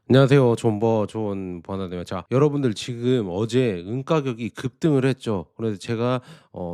안녕하세요. 좋은 버나데요. 자, 여러분들 지금 어제 은 가격이 급등을 했죠. 그래서 제가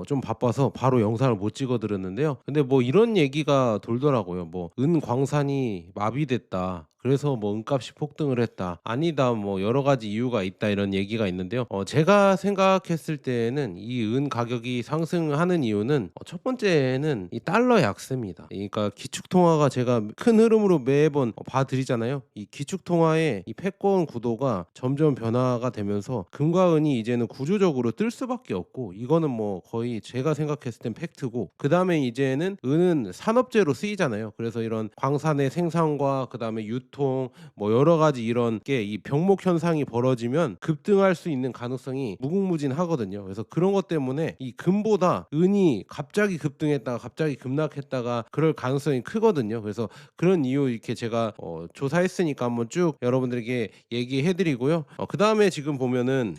좀 바빠서 바로 영상을 못 찍어 드렸는데요. 근데 뭐 이런 얘기가 돌더라고요. 뭐 "은 광산이 마비됐다. 그래서 뭐 은값이 폭등을 했다." "아니다. 뭐 여러 가지 이유가 있다." 이런 얘기가 있는데요. 제가 생각했을 때에는 이 은 가격이 상승하는 이유는 첫 번째는 이 달러 약세입니다. 그러니까 기축 통화가 제가 큰 흐름으로 매번 봐 드리잖아요. 이 기축 통화의 이 패권 구도가 점점 변화가 되면서 금과 은이 이제는 구조적으로 뜰 수밖에 없고, 이거는 뭐 거의 제가 생각했을 땐 팩트고, 그다음에 이제는 은은 산업재로 쓰이잖아요. 그래서 이런 광산의 생산과 그다음에 유통, 뭐 여러 가지 이런 게 이 병목 현상이 벌어지면 급등할 수 있는 가능성이 무궁무진하거든요. 그래서 그런 것 때문에 이 금보다 은이 갑자기 급등했다가 갑자기 급락했다가 그럴 가능성이 크거든요. 그래서 그런 이유 이렇게 제가 조사했으니까 한번 쭉 여러분들에게 얘기해 드리고요. 그다음에 지금 보면은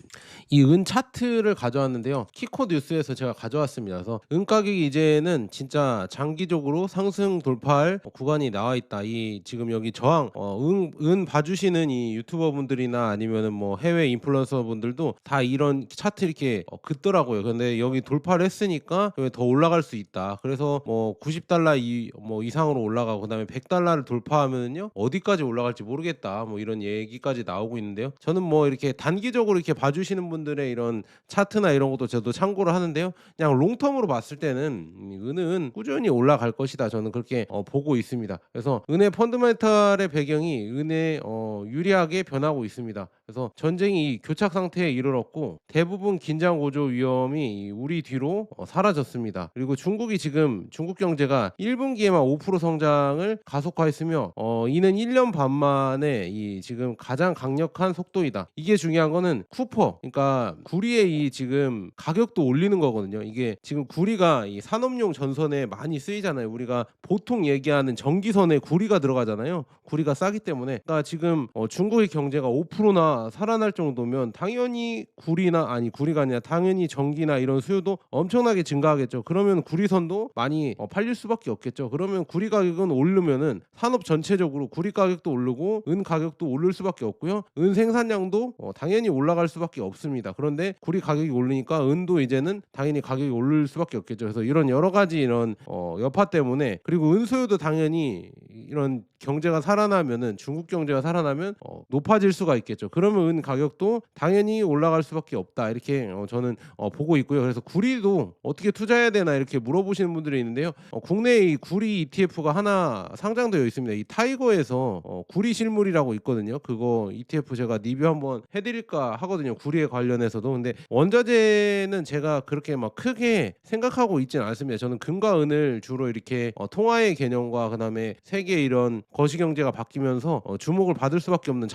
이 은 차트를 가져왔는데요. 키코 뉴스에서 제가 가져왔습니다. 그래서 은 가격이 이제는 진짜 장기적으로 상승 돌파할 구간이 나와 있다. 이 지금 여기 저항, 은 봐주시는 이 유튜버 분들이나 아니면은 뭐 해외 인플루언서 분들도 다 이런 차트 이렇게 긋더라고요. 근데 여기 돌파를 했으니까 더 올라갈 수 있다. 그래서 뭐 90달러 뭐 이상으로 올라가고, 그다음에 100달러를 돌파하면은요 어디까지 올라갈지 모르겠다. 뭐 이런 얘기까지 나오고 있는데요. 저는 뭐 이렇게 단기적으로 이렇게 봐주시는 분들의 이런 차트나 이런 것도 저도 참고를 하는데요. 그냥 롱텀으로 봤을 때는 은은 꾸준히 올라갈 것이다. 저는 그렇게 보고 있습니다. 그래서 은의 펀드멘탈의 배경이 은에 유리하게 변하고 있습니다. 그래서 전쟁이 교착 상태에 이르렀고 대부분 긴장 고조 위험이 우리 뒤로 사라졌습니다. 그리고 중국이 지금 중국 경제가 1분기에만 5% 성장을 가속화했으며, 이는 1년 반 만에 이 지금 가장 강력한 속도이다. 이게 중요한 거는 쿠퍼, 그러니까 구리의 이 지금 가격도 올리는 거거든요. 이게 지금 구리가 이 산업용 전선에 많이 쓰이잖아요. 우리가 보통 얘기하는 전기선에 구리가 들어가잖아요. 구리가 싸기 때문에. 그러니까 지금 중국의 경제가 5%나 살아날 정도면 당연히 구리가 아니라 당연히 전기나 이런 수요도 엄청나게 증가하겠죠. 그러면 구리선도 많이 팔릴 수밖에 없겠죠. 그러면 구리 가격은 오르면은 산업 전체적으로 구리 가격도 오르고 은 가격도 오를 수밖에 없고요. 은 생산량도 당연히 올라갈 수밖에 없습니다. 그런데 구리 가격이 오르니까 은도 이제는 당연히 가격이 오를 수밖에 없겠죠. 그래서 이런 여러 가지 이런 여파 때문에, 그리고 은 수요도 당연히 이런 경제가 살아나면은, 중국 경제가 살아나면 높아질 수가 있겠죠. 그러면 은 가격도 당연히 올라갈 수밖에 없다. 이렇게 저는 보고 있고요. 그래서 구리도 어떻게 투자해야 되나 이렇게 물어보시는 분들이 있는데요. 국내에 이 구리 ETF가 하나 상장되어 있습니다. 이 타이거에서 구리 실물이라고 있거든요. 그거 ETF 제가 리뷰 한번 해드릴까 하거든요. 구리에 관련해서도. 근데 원자재는 제가 그렇게 막 크게 생각하고 있지는 않습니다. 저는 금과 은을 주로 이렇게 통화의 개념과 그다음에 세계 이런 거시경제가 바뀌면서 주목을 받을 수밖에 없는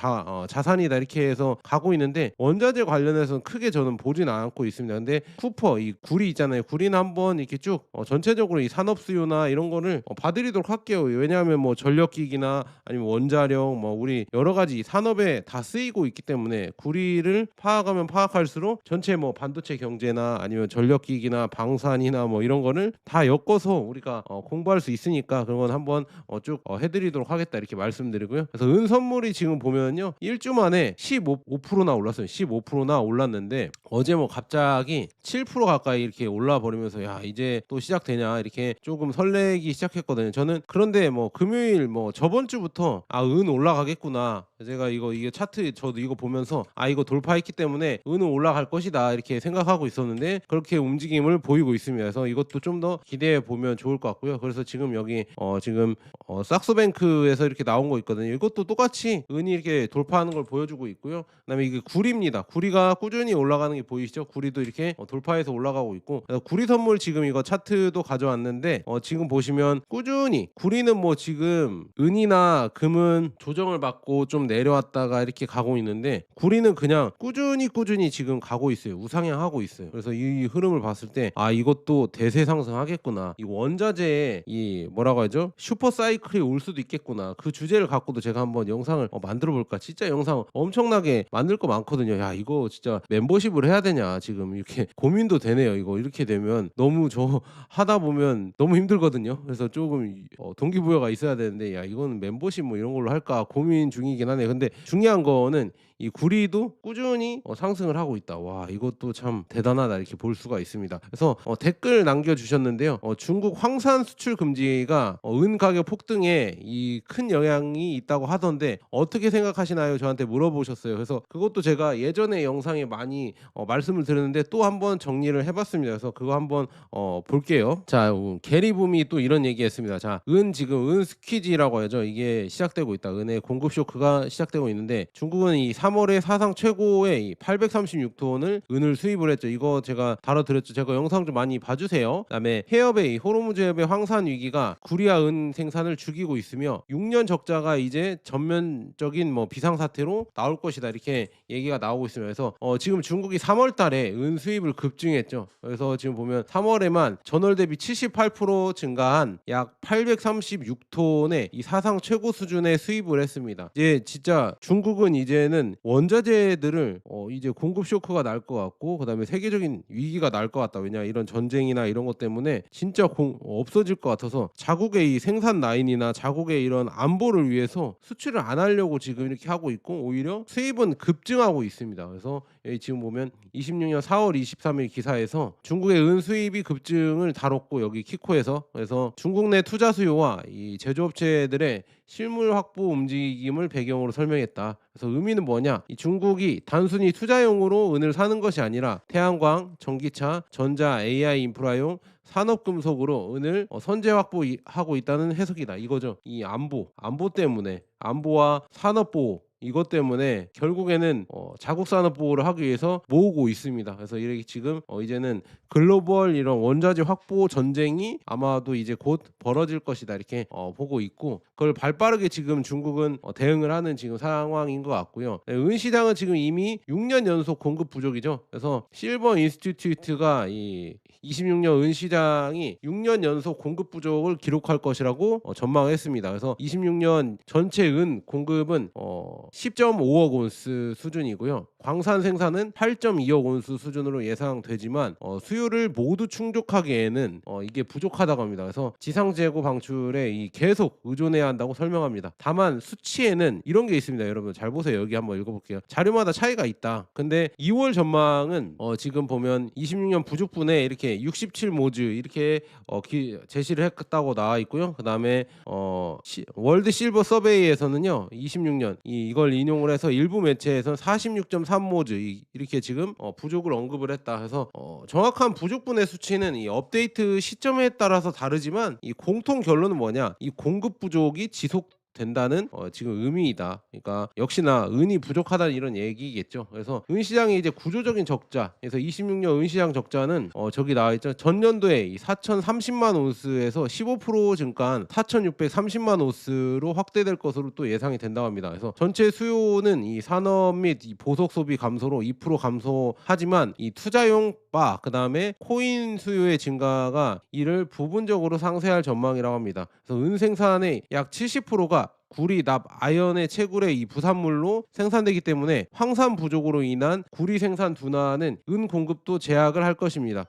자산이다 이렇게 해서 가고 있는데, 원자재 관련해서는 크게 저는 보진 않고 있습니다. 근데 쿠퍼 이 구리 있잖아요. 구리는 한번 이렇게 쭉 전체적으로 이 산업 수요나 이런 거를 봐드리도록 할게요. 왜냐하면 뭐 전력기기나 아니면 원자력, 뭐 우리 여러 가지 산업에 다 쓰이고 있기 때문에 구리를 파악하면 파악할수록 전체 뭐 반도체 경제나 아니면 전력기기나 방산이나 뭐 이런 거를 다 엮어서 우리가 공부할 수 있으니까 그런 건 한번 쭉 해드리도록 하겠다 이렇게 말씀드리고요. 그래서 은 선물이 지금 보면요 1주 만에 15%나 올랐어요. 15%나 올랐는데 어제 뭐 갑자기 7% 가까이 이렇게 올라 버리면서 야 이제 또 시작되냐 이렇게 조금 설레기 시작했거든요. 저는 그런데 뭐 금요일 뭐 저번 주부터 은 올라가겠구나, 제가 이게 차트 저도 이거 보면서 이거 돌파했기 때문에 은은 올라갈 것이다 이렇게 생각하고 있었는데 그렇게 움직임을 보이고 있습니다. 그래서 이것도 좀 더 기대해 보면 좋을 것 같고요. 그래서 지금 여기 지금 삭스뱅크에서 이렇게 나온 거 있거든요. 이것도 똑같이 은이 이렇게 돌파하는 걸 보여주고 있고요. 그다음에 이게 구리입니다. 구리가 꾸준히 올라가는 게 보이시죠? 구리도 이렇게 돌파해서 올라가고 있고, 구리 선물 지금 이거 차트도 가져왔는데 지금 보시면 꾸준히 구리는 뭐 지금 은이나 금은 조정을 받고 좀 내려왔다가 이렇게 가고 있는데, 구리는 그냥 꾸준히 지금 가고 있어요. 우상향하고 있어요. 그래서 이 흐름을 봤을 때 이것도 대세 상승하겠구나. 이 원자재의 이 뭐라고 하죠? 슈퍼 사이클이 올 수도 있겠구나. 그 주제를 갖고도 제가 한번 영상을 만들어 볼까. 진짜 영상 엄청나게 만들 거 많거든요. 야 이거 진짜 멤버십을 해야 되냐 지금 이렇게 고민도 되네요. 이거 이렇게 되면 너무 저 하다 보면 너무 힘들거든요. 그래서 조금 동기부여가 있어야 되는데 야 이거는 멤버십 뭐 이런 걸로 할까 고민 중이긴 하네요. 근데 중요한 거는 이 구리도 꾸준히 상승을 하고 있다. 와 이것도 참 대단하다 이렇게 볼 수가 있습니다. 그래서 댓글 남겨주셨는데요. 중국 황산 수출 금지가 은 가격 폭등에 이 큰 영향이 있다고 하던데 어떻게 생각하시나요? 저한테 물어보셨어요. 그래서 그것도 제가 예전에 영상에 많이 말씀을 드렸는데 또 한번 정리를 해봤습니다. 그래서 그거 한번 볼게요. 자 게리붐이 또 이런 얘기했습니다. 자 지금 은 스퀴지라고 하죠. 이게 시작되고 있다. 은의 공급 쇼크가 시작되고 있는데 중국은 이 3월에 사상 최고의 836톤을 은을 수입을 했죠. 이거 제가 다뤄드렸죠. 제가 영상 좀 많이 봐주세요. 그다음에 해협의 호르무즈 해협의 황산 위기가 구리와 은 생산을 죽이고 있으며 6년 적자가 이제 전면적인 비상 사태로 나올 것이다. 이렇게 얘기가 나오고 있습니다. 그래서 지금 중국이 3월 달에 은 수입을 급증했죠. 그래서 지금 보면 3월에만 전월 대비 78% 증가한 약 836톤의 이 사상 최고 수준의 수입을 했습니다. 이제 진짜 중국은 이제는 원자재들을 이제 공급 쇼크가 날 것 같고 그다음에 세계적인 위기가 날 것 같다. 왜냐 이런 전쟁이나 이런 것 때문에 진짜 없어질 것 같아서 자국의 이 생산 라인이나 자국의 이런 안보를 위해서 수출을 안 하려고 지금 이렇게 하고 있고 오히려 수입은 급증하고 있습니다. 그래서 여기 지금 보면 26년 4월 23일 기사에서 중국의 은 수입이 급증을 다뤘고 여기 키코에서 그래서 중국 내 투자 수요와 이 제조업체들의 실물 확보 움직임을 배경으로 설명했다. 그래서 의미는 뭐냐? 이 중국이 단순히 투자용으로 은을 사는 것이 아니라 태양광, 전기차, 전자, AI 인프라용 산업금속으로 은을 선제 확보하고 있다는 해석이다. 이거죠. 이 안보 때문에 안보와 산업보호 이것 때문에 결국에는 자국 산업 보호를 하기 위해서 모으고 있습니다. 그래서 이렇게 지금 이제는 글로벌 이런 원자재 확보 전쟁이 아마도 이제 곧 벌어질 것이다 이렇게 보고 있고 그걸 발빠르게 지금 중국은 대응을 하는 지금 상황인 것 같고요. 네, 은 시장은 지금 이미 6년 연속 공급 부족이죠. 그래서 실버 인스티튜트가 이 26년 은 시장이 6년 연속 공급 부족을 기록할 것이라고 전망했습니다. 그래서 26년 전체 은 공급은 10.5억 온스 수준이고요. 광산 생산은 8.2억 온스 수준으로 예상되지만 수요를 모두 충족하기에는 이게 부족하다고 합니다. 그래서 지상 재고 방출에 계속 의존해야 한다고 설명합니다. 다만 수치에는 이런 게 있습니다. 여러분 잘 보세요. 여기 한번 읽어볼게요. 자료마다 차이가 있다. 근데 2월 전망은 지금 보면 26년 부족분에 이렇게 67모즈 이렇게 제시를 했다고 나와 있고요. 그 다음에 월드 실버 서베이에서는요 26년 이걸 인용을 해서 일부 매체에서는 46.3모즈 이렇게 지금 부족을 언급을 했다 해서 정확한 부족분의 수치는 이 업데이트 시점에 따라서 다르지만 이 공통 결론은 뭐냐 이 공급 부족이 된다는 지금 의미이다. 그러니까 역시나 은이 부족하다는 이런 얘기겠죠. 그래서 은 시장의 이제 구조적인 적자. 그래서 26년 은 시장 적자는 저기 나와 있죠. 전년도에 이 4,030만 온스에서 15% 증가한 4,630만 온스로 확대될 것으로 또 예상이 된다고 합니다. 그래서 전체 수요는 이 산업 및 이 보석 소비 감소로 2% 감소하지만 이 투자용 그다음에 코인 수요의 증가가 이를 부분적으로 상쇄할 전망이라고 합니다. 그래서 은 생산의 약 70%가 구리, 납, 아연의 채굴의 이 부산물로 생산되기 때문에 황산 부족으로 인한 구리 생산 둔화는 은 공급도 제약을 할 것입니다.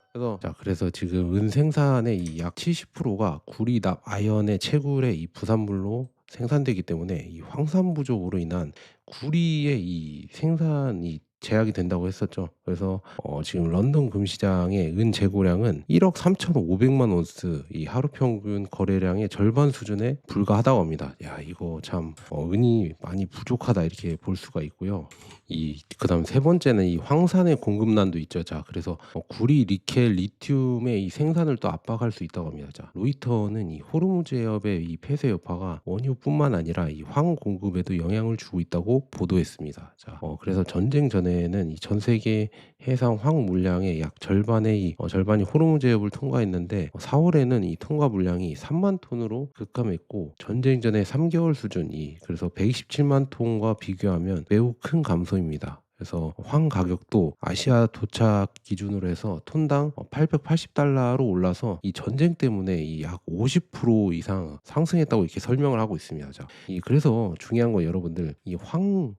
그래서 지금 은 생산의 이 약 70%가 구리, 납, 아연의 채굴의 이 부산물로 생산되기 때문에 이 황산 부족으로 인한 구리의 이 생산이 제약이 된다고 했었죠. 그래서 지금 런던 금시장의 은 재고량은 1억 3,500만 온스 이 하루 평균 거래량의 절반 수준에 불과하다고 합니다. 야 이거 참 은이 많이 부족하다 이렇게 볼 수가 있고요. 그다음 세 번째는 이 황산의 공급난도 있죠. 자 그래서 구리, 니켈, 리튬의 이 생산을 또 압박할 수 있다고 합니다. 자 로이터는 이 호르무즈 해협의 이 폐쇄 여파가 원유뿐만 아니라 이 황 공급에도 영향을 주고 있다고 보도했습니다. 자 그래서 전쟁 전에는 이 전 세계 해상 황 물량의 약 절반이 호르무즈 해협을 통과했는데 4월에는 이 통과 물량이 3만 톤으로 급감했고 전쟁 전의 3개월 수준이 그래서 127만 톤과 비교하면 매우 큰 감소입니다. 그래서 황 가격도 아시아 도착 기준으로 해서 톤당 $880로 올라서 이 전쟁 때문에 이 약 50% 이상 상승했다고 이렇게 설명을 하고 있습니다. 자, 그래서 중요한 건 여러분들 이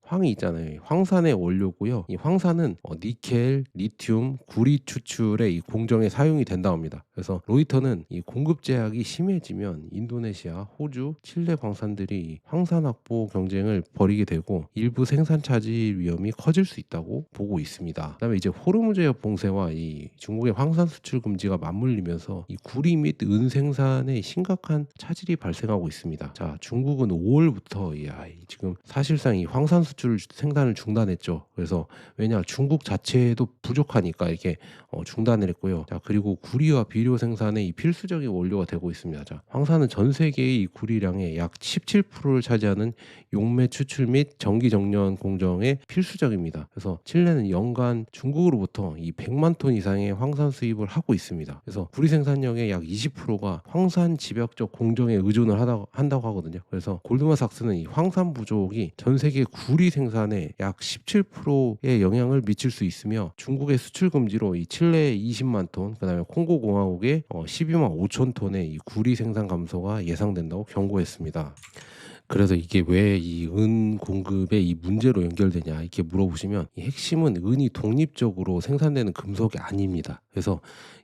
황이 있잖아요. 황산의 원료고요. 이 황산은 니켈, 리튬, 구리 추출에 이 공정에 사용이 된다고 합니다. 그래서 로이터는 이 공급 제약이 심해지면 인도네시아, 호주, 칠레 광산들이 황산 확보 경쟁을 벌이게 되고 일부 생산 차질 위험이 커질 수 있다고 보고 있습니다. 그다음에 이제 호르무즈 해협 봉쇄와 이 중국의 황산 수출 금지가 맞물리면서 이 구리 및 은 생산에 심각한 차질이 발생하고 있습니다. 자, 중국은 5월부터 지금 사실상 이 황산 수출 생산을 중단했죠. 그래서 왜냐 중국 자체도 부족하니까 이렇게 중단을 했고요. 자, 그리고 구리와 비료 생산에 이 필수적인 원료가 되고 있습니다. 자, 황산은 전 세계의 이 구리량의 약 17%를 차지하는 용매 추출 및 전기 정년 공정에 필수적입니다. 그래서 칠레는 연간 중국으로부터 이 100만 톤 이상의 황산 수입을 하고 있습니다. 그래서 구리 생산량의 약 20%가 황산 집약적 공정에 의존을 한다고 하거든요. 그래서 골드만삭스는 이 황산 부족이 전 세계 구리 생산에 약 17%의 영향을 미칠 수 있으며 중국의 수출 금지로 이 칠레의 20만 톤, 그다음에 콩고 공화국의 12만 5천 톤의 이 구리 생산 감소가 예상된다고 경고했습니다. 그래서 이게 왜 이 은 공급에 이 문제로 연결되냐 이렇게 물어보시면 이 핵심은 은이 독립적으로 생산되는 금속이 아닙니다. 그래서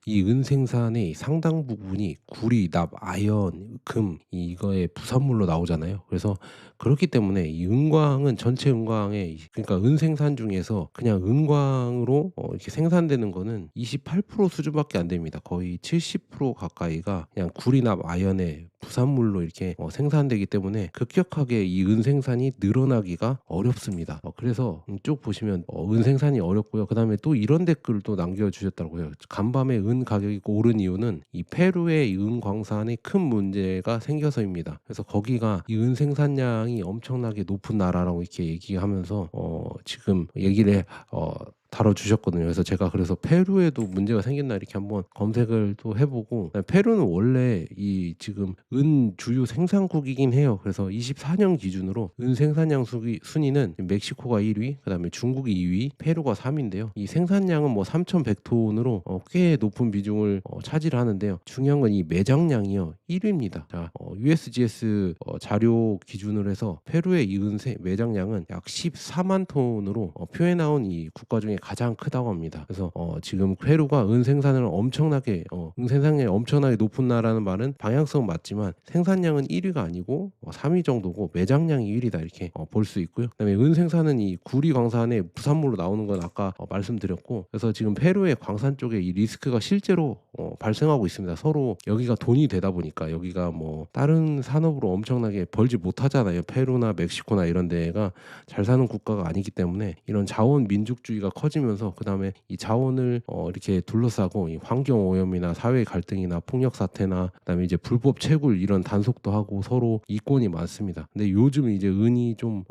이 은 생산의 상당 부분이 구리, 납, 아연, 금 이거의 부산물로 나오잖아요. 그래서 그렇기 때문에 이 은광은 전체 은광의 그러니까 은 생산 중에서 그냥 은광으로 이렇게 생산되는 거는 28% 수준밖에 안 됩니다. 거의 70% 가까이가 그냥 구리, 납, 아연의 부산물로 이렇게 생산되기 때문에 급격하게 이 은 생산이 늘어나기가 어렵습니다. 그래서 쭉 보시면 은 생산이 어렵고요. 그다음에 또 이런 댓글을 또 남겨주셨더라고요. 간밤에 은 가격이 오른 이유는 이 페루의 은 광산에 큰 문제가 생겨서입니다. 그래서 거기가 이 은 생산량이 엄청나게 높은 나라라고 이렇게 얘기하면서 지금 얘기를 다뤄주셨거든요. 그래서 제가 그래서 페루에도 문제가 생겼나 이렇게 한번 검색을 또 해보고 페루는 원래 이 지금 은 주요 생산국이긴 해요. 그래서 24년 기준으로 은 생산량 순위는 멕시코가 1위, 그다음에 중국이 2위, 페루가 3위인데요. 이 생산량은 뭐 3,100톤으로 꽤 높은 비중을 차지를 하는데요. 중요한 건 이 매장량이요 1위입니다. 자, USGS 자료 기준으로 해서 페루의 이 은 매장량은 약 14만 톤으로 표에 나온 이 국가 중에 가장 크다고 합니다. 그래서 지금 페루가 은 생산을 엄청나게 은 생산량이 엄청나게 높은 나라는 말은 방향성은 맞지만 생산량은 1위가 아니고 3위 정도고 매장량이 1위다 이렇게 볼 수 있고요. 그다음에 은 생산은 이 구리 광산의 부산물로 나오는 건 아까 말씀드렸고, 그래서 지금 페루의 광산 쪽에 이 리스크가 실제로 발생하고 있습니다. 서로 여기가 돈이 되다 보니까 여기가 뭐 다른 산업으로 엄청나게 벌지 못하잖아요. 페루나 멕시코나 이런 데가 잘 사는 국가가 아니기 때문에 이런 자원 민족주의가 커지면서 그다음에 이 자원을 이렇게 둘러싸고 이 환경 오염이나 사회 갈등이나 폭력 사태나 그다음에 이제 불법 채굴 이런 단속도 하고 서로 이권이 많습니다. 근데 요즘 이제 은이 좀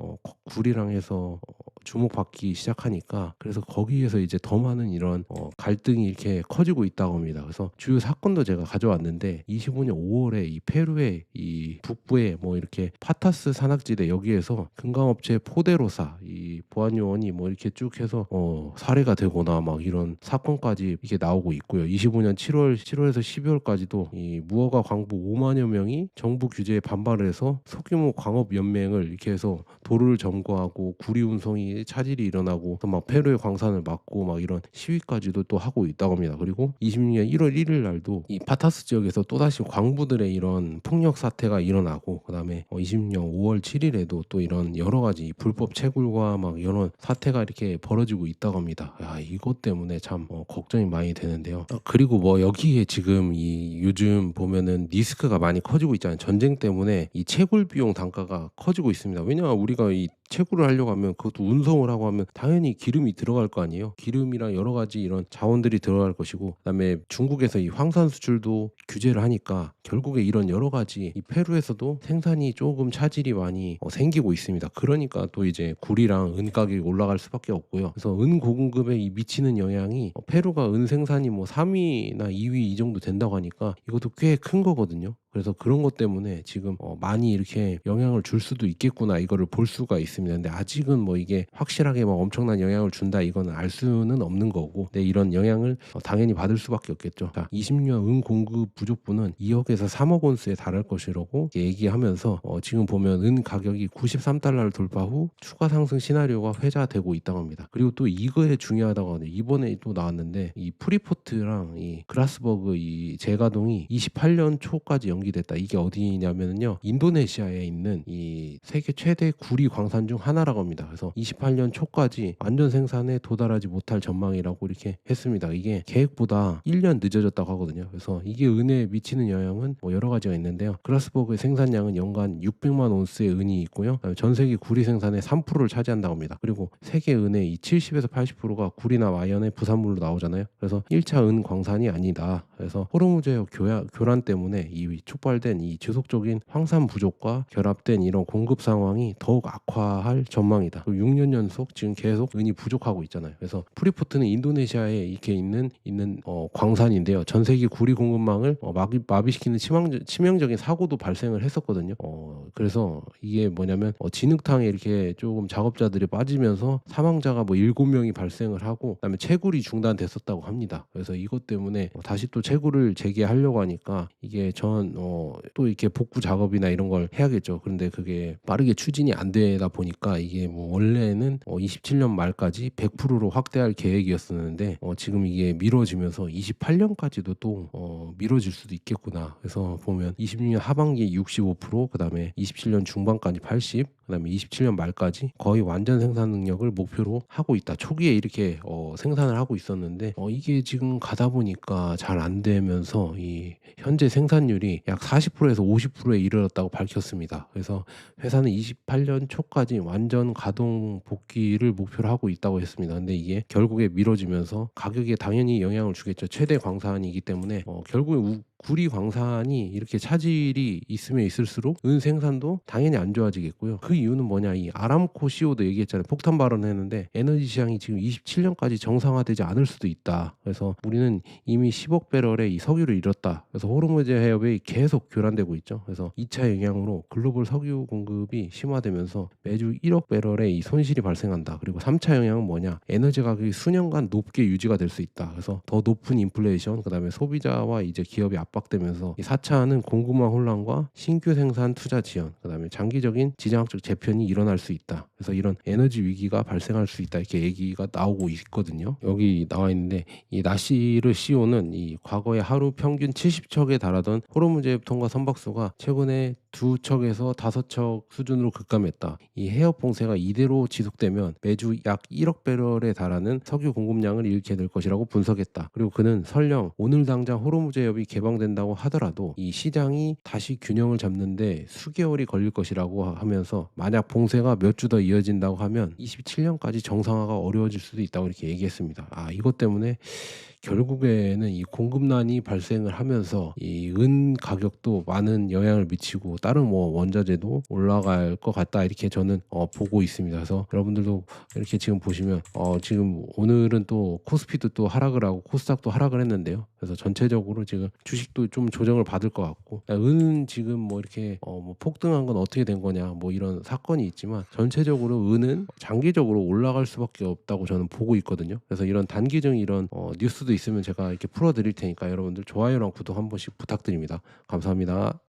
구리랑 해서 주목받기 시작하니까 그래서 거기에서 이제 더 많은 이런 갈등이 이렇게 커지고 있다고 합니다. 그래서 주요 사건도 제가 가져왔는데 25년 5월에 이 페루의 이 북부에 뭐 이렇게 파타스 산악지대 여기에서 금강업체 포데로사 이 보안 요원이 뭐 이렇게 쭉 해서 살해가 되거나 막 이런 사건까지 이게 나오고 있고요. 25년 7월에서 12월까지도 이 무허가 광부 5만여 명이 정부 규제에 반발을 해서 소규모 광업 연맹을 이렇게 해서 도로를 점거하고 구리 운송이 차질이 일어나고 막 페루의 광산을 막고 막 이런 시위까지도 또 하고 있다고 합니다. 그리고 26년 1월 1일 날도 이 파타스 지역에서 또다시 광부들의 이런 폭력 사태가 일어나고 그다음에 26년 5월 7일에도 또 이런 여러 가지 불법 채굴과 막 이런 사태가 이렇게 벌어지고 있다고 합니다. 이것 때문에 참 걱정이 많이 되는데요. 그리고 뭐 여기에 지금 이 요즘 보면은 리스크가 많이 커지고 있잖아요. 전쟁 때문에 이 채굴 비용 단가가 커지고 있습니다. 왜냐하면 우리가 이 채굴을 하려고 하면 그것도 운송을 하고 하면 당연히 기름이 들어갈 거 아니에요. 기름이랑 여러 가지 이런 자원들이 들어갈 것이고 그다음에 중국에서 이 황산 수출도 규제를 하니까 결국에 이런 여러 가지 이 페루에서도 생산이 조금 차질이 많이 생기고 있습니다. 그러니까 또 이제 구리랑 은 가격이 올라갈 수밖에 없고요. 그래서 은 공급에 이 미치는 영향이 페루가 은 생산이 뭐 3위나 2위 이 정도 된다고 하니까 이것도 꽤 큰 거거든요. 그래서 그런 것 때문에 지금 많이 이렇게 영향을 줄 수도 있겠구나 이거를 볼 수가 있습니다. 근데 아직은 뭐 이게 확실하게 막 엄청난 영향을 준다 이거는 알 수는 없는 거고, 근데 이런 영향을 당연히 받을 수밖에 없겠죠. 자, 20년 은 공급 부족분은 2억에서 3억 온스에 달할 것이라고 얘기하면서 지금 보면 은 가격이 93달러를 돌파 후 추가 상승 시나리오가 회자되고 있다고 합니다. 그리고 또 이거에 중요하다고 하는데, 이번에 또 나왔는데 이 프리포트랑 이 그라스버그 이 재가동이 28년 초까지 연기됐다. 이게 어디냐면요, 인도네시아에 있는 이 세계 최대 구리 광산 중 하나라고 합니다. 그래서 28년 초까지 완전 생산에 도달하지 못할 전망이라고 이렇게 했습니다. 이게 계획보다 1년 늦어졌다고 하거든요. 그래서 이게 은에 미치는 영향은 뭐 여러 가지가 있는데요. 그라스버그의 생산량은 연간 600만 온스의 은이 있고요. 전 세계 구리 생산의 3%를 차지한다고 합니다. 그리고 세계 은의 이 70에서 80%가 구리나 아연의 부산물로 나오잖아요. 그래서 1차 은 광산이 아니다. 그래서 호르무즈의 교란 때문에 이 촉발된 이 지속적인 황산 부족과 결합된 이런 공급 상황이 더욱 악화할 전망이다. 6년 연속 지금 계속 은이 부족하고 있잖아요. 그래서 프리포트는 인도네시아에 이렇게 있는 광산인데요. 전 세계 구리 공급망을 마비시키는 치명적인 사고도 발생을 했었거든요. 그래서 이게 뭐냐면 진흙탕에 이렇게 조금 작업자들이 빠지면서 사망자가 뭐 7명이 발생을 하고, 그다음에 채굴이 중단됐었다고 합니다. 그래서 이것 때문에 다시 또 채굴을 재개하려고 하니까 이게 또 이렇게 복구 작업이나 이런 걸 해야겠죠. 그런데 그게 빠르게 추진이 안 되다 보니까 이게 뭐 원래는 27년 말까지 100%로 확대할 계획이었었는데 지금 이게 미뤄지면서 28년까지도 또 미뤄질 수도 있겠구나. 그래서 보면 26년 하반기 65%, 그다음에 27년 중반까지 80, 그다음에 27년 말까지 거의 완전 생산 능력을 목표로 하고 있다. 초기에 이렇게 생산을 하고 있었는데 이게 지금 가다 보니까 잘 안 되면서 이 현재 생산율이 약 40%에서 50%에 이르렀다고 밝혔습니다. 그래서 회사는 28년 초까지 완전 가동 복귀를 목표로 하고 있다고 했습니다. 근데 이게 결국에 미뤄지면서 가격에 당연히 영향을 주겠죠. 최대 광산이기 때문에 결국에 구리 광산이 이렇게 차질이 있으면 있을수록 은 생산도 당연히 안 좋아지겠고요. 그 이유는 뭐냐, 이 아람코 CEO도 얘기했잖아요. 폭탄 발언했는데 에너지 시장이 지금 27년까지 정상화되지 않을 수도 있다. 그래서 우리는 이미 10억 배럴의 이 석유를 잃었다. 그래서 호르무즈 해협이 계속 교란되고 있죠. 그래서 2차 영향으로 글로벌 석유 공급이 심화되면서 매주 1억 배럴의 이 손실이 발생한다. 그리고 3차 영향은 뭐냐, 에너지 가격이 수년간 높게 유지가 될 수 있다. 그래서 더 높은 인플레이션, 그다음에 소비자와 이제 기업이 압박되면서 이 4차는 공급망 혼란과 신규 생산 투자 지연, 그다음에 장기적인 지정학적 재편이 일어날 수 있다. 그래서 이런 에너지 위기가 발생할 수 있다, 이렇게 얘기가 나오고 있거든요. 여기 나와 있는데 이 나시르 CEO는 이 과거에 하루 평균 70척에 달하던 호르무즈 통과 선박수가 최근에 2척에서 5척 수준으로 급감했다. 이 해협 봉쇄가 이대로 지속되면 매주 약 1억 배럴에 달하는 석유 공급량을 잃게 될 것이라고 분석했다. 그리고 그는 설령 오늘 당장 호르무즈 해협이 개방된다고 하더라도 이 시장이 다시 균형을 잡는데 수개월이 걸릴 것이라고 하면서, 만약 봉쇄가 몇 주 더 이어진다고 하면 27년까지 정상화가 어려워질 수도 있다고 이렇게 얘기했습니다. 이것 때문에 결국에는 이 공급난이 발생을 하면서 이 은 가격도 많은 영향을 미치고 다른 뭐 원자재도 올라갈 것 같다, 이렇게 저는 보고 있습니다. 그래서 여러분들도 이렇게 지금 보시면 지금 오늘은 또 코스피도 또 하락을 하고 코스닥도 하락을 했는데요. 그래서 전체적으로 지금 주식도 좀 조정을 받을 것 같고, 은 지금 뭐 이렇게 뭐 폭등한 건 어떻게 된 거냐, 뭐 이런 사건이 있지만 전체적으로 은은 장기적으로 올라갈 수밖에 없다고 저는 보고 있거든요. 그래서 이런 단기적인 이런 뉴스도 있으면 제가 이렇게 풀어드릴 테니까 여러분들 좋아요랑 구독 한 번씩 부탁드립니다. 감사합니다.